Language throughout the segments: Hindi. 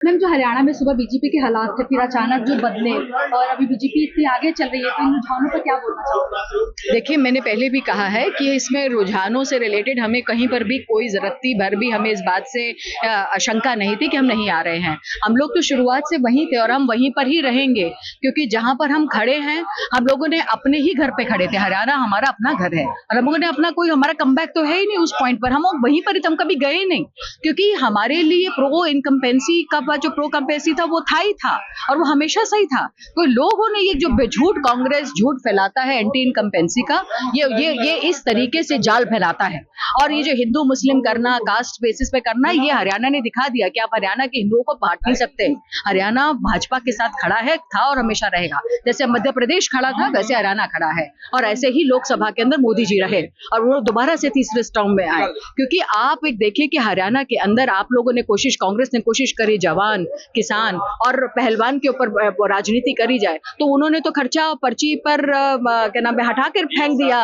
मैम, जो हरियाणा में सुबह बीजेपी के हालात थे, फिर अचानक जो बदले और अभी बीजेपी इतनी आगे चल रही है, तो इन रुझानों पर क्या बोलना चाहोगे? देखिए, मैंने पहले भी कहा है कि इसमें रुझानों से रिलेटेड हमें कहीं पर भी कोई रत्ती भर भी हमें इस बात से आशंका नहीं थी कि हम नहीं आ रहे हैं। हम लोग तो शुरुआत से वहीं थे और हम वहीं पर ही रहेंगे, क्योंकि जहां पर हम खड़े हैं, हम लोगों ने अपने ही घर पे खड़े थे। हरियाणा हमारा अपना घर है और हम लोगों ने अपना कोई हमारा कमबैक तो है ही नहीं उस पॉइंट पर। हम वहीं पर हम कभी गए नहीं, क्योंकि हमारे लिए प्रो इनकम्पेंसी का जो प्रो कंपेंसी था वो था ही था और वो हमेशा सही था। तो लोगों ने ये जो झूठ कांग्रेस झूठ फैलाता है एंटी इनकम्पेंसी का, ये इस तरीके से जाल फैलाता है। और ये जो हिंदू मुस्लिम करना, कास्ट बेसिस पे करना, ये हरियाणा ने दिखा दिया कि आप हरियाणा के हिंदुओं को बांट नहीं सकते। हरियाणा भाजपा के साथ खड़ा है, था और हमेशा रहेगा। जैसे मध्य प्रदेश खड़ा था, वैसे हरियाणा खड़ा है और ऐसे ही लोकसभा के अंदर मोदी जी रहे और वो दोबारा से तीसरे टर्म में आए। क्योंकि आप एक देखिए कि हरियाणा के अंदर आप लोगों ने कोशिश, कांग्रेस ने कोशिश करी जवान, किसान और पहलवान के ऊपर राजनीति करी जाए, तो उन्होंने तो खर्चा पर्ची पर क्या नाम है हटा कर फेंक दिया।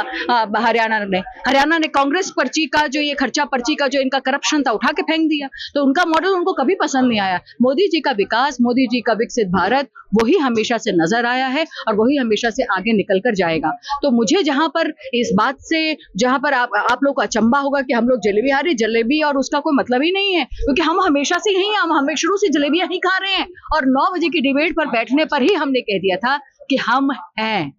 हरियाणा ने कांग्रेस पर्ची का जो ये खर्चा पर्ची का जो इनका करप्शन था उठा के फेंक दिया। तो उनका मॉडल उनको कभी पसंद नहीं आया। मोदी जी का विकास, मोदी जी का विकसित भारत, वही हमेशा से नजर आया है और वही हमेशा से आगे निकल कर जाएगा। तो मुझे जहां पर इस बात से, जहां पर आप लोग को अचंबा होगा कि हम लोग जलेबी आ रही, जलेबी और उसका कोई मतलब ही नहीं है, क्योंकि हम हमेशा से यही, हम हमेशा शुरू से जलेबियां ही खा रहे हैं। और 9 बजे की डिबेट पर बैठने पर ही हमने कह दिया था कि हम हैं,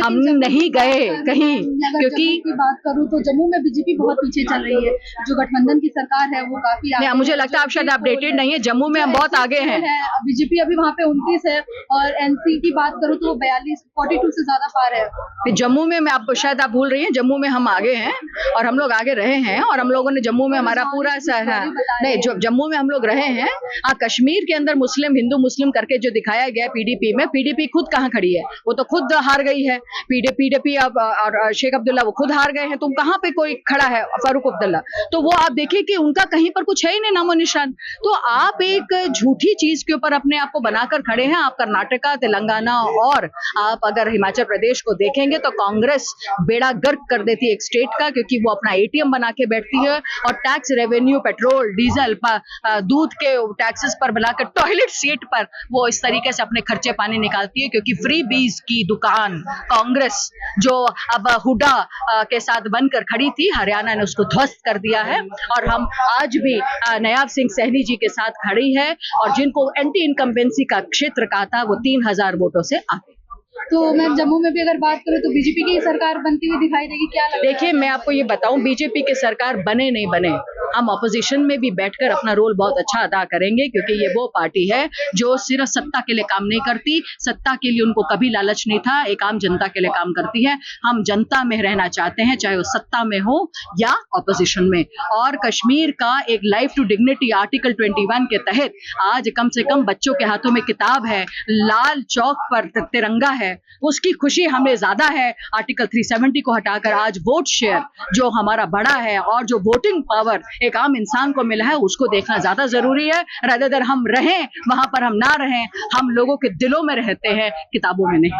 हम नहीं गए कहीं। क्योंकि की बात करूं तो जम्मू में बीजेपी बहुत पीछे चल रही है। जो गठबंधन की सरकार है वो काफी आगे, मुझे लगता है आप शायद अपडेटेड नहीं है। जम्मू में हम बहुत आगे हैं। बीजेपी अभी वहाँ पे 29 है और एनसी की बात करूं तो 42 से ज्यादा पार है। जम्मू में आप शायद आप भूल रही हैं, जम्मू में हम आगे हैं और हम लोग आगे रहे हैं और हम लोगों ने जम्मू में हमारा पूरा नहीं, जो जम्मू में हम लोग रहे हैं। कश्मीर के अंदर मुस्लिम हिंदू मुस्लिम करके जो दिखाया गया पीडीपी में, पीडीपी खुद कहाँ खड़ी है? वो तो खुद हार गई है। पीडीपी अब और शेख अब्दुल्ला वो खुद हार गए हैं। तुम कहाँ पे कोई खड़ा है? फारूक अब्दुल्ला। तो वो आप देखिए कि उनका कहीं पर कुछ है ही नहीं, नामो निशान। तो आप एक झूठी चीज के ऊपर अपने आप को बनाकर खड़े हैं। आप कर्नाटका, तेलंगाना और आप अगर हिमाचल प्रदेश को देखेंगे तो कांग्रेस बेड़ा गर्क कर देती है एक स्टेट का, क्योंकि वो अपना एटीएम बना के बैठती है और टैक्स रेवेन्यू, पेट्रोल, डीजल, दूध के टैक्सेस पर बनाकर टॉयलेट सीट पर वो इस तरीके से अपने खर्चे पानी निकालती है। क्योंकि फ्री बीज की दुकान कांग्रेस जो अब हुडा के साथ बनकर खड़ी थी, हरियाणा ने उसको ध्वस्त कर दिया है और हम आज भी नायाब सिंह सैनी जी के साथ खड़ी है और जिनको एंटी इनकम्बेंसी का क्षेत्र कहा था वो 3000 वोटों से आगे। तो मैं जम्मू में भी अगर बात करूं तो बीजेपी की सरकार बनती हुई दिखाई देगी, क्या लगता है? देखिए, मैं आपको ये बताऊं, बीजेपी की सरकार बने नहीं बने, हम ऑपोजिशन में भी बैठकर अपना रोल बहुत अच्छा अदा करेंगे, क्योंकि ये वो पार्टी है जो सिर्फ सत्ता के लिए काम नहीं करती। सत्ता के लिए उनको कभी लालच नहीं था, एक आम जनता के लिए काम करती है। हम जनता में रहना चाहते हैं, चाहे वो सत्ता में हो या ऑपोजिशन में। और कश्मीर का एक लाइफ टू डिग्निटी आर्टिकल 21 के तहत आज कम से कम बच्चों के हाथों में किताब है, लाल चौक पर तिरंगा है, उसकी खुशी हमें ज्यादा है। आर्टिकल 370 को हटाकर आज वोट शेयर जो हमारा बड़ा है और जो वोटिंग पावर एक आम इंसान को मिला है, उसको देखना ज्यादा जरूरी है। रादर देन हम रहें वहां पर हम ना रहें, हम लोगों के दिलों में रहते हैं, किताबों में नहीं।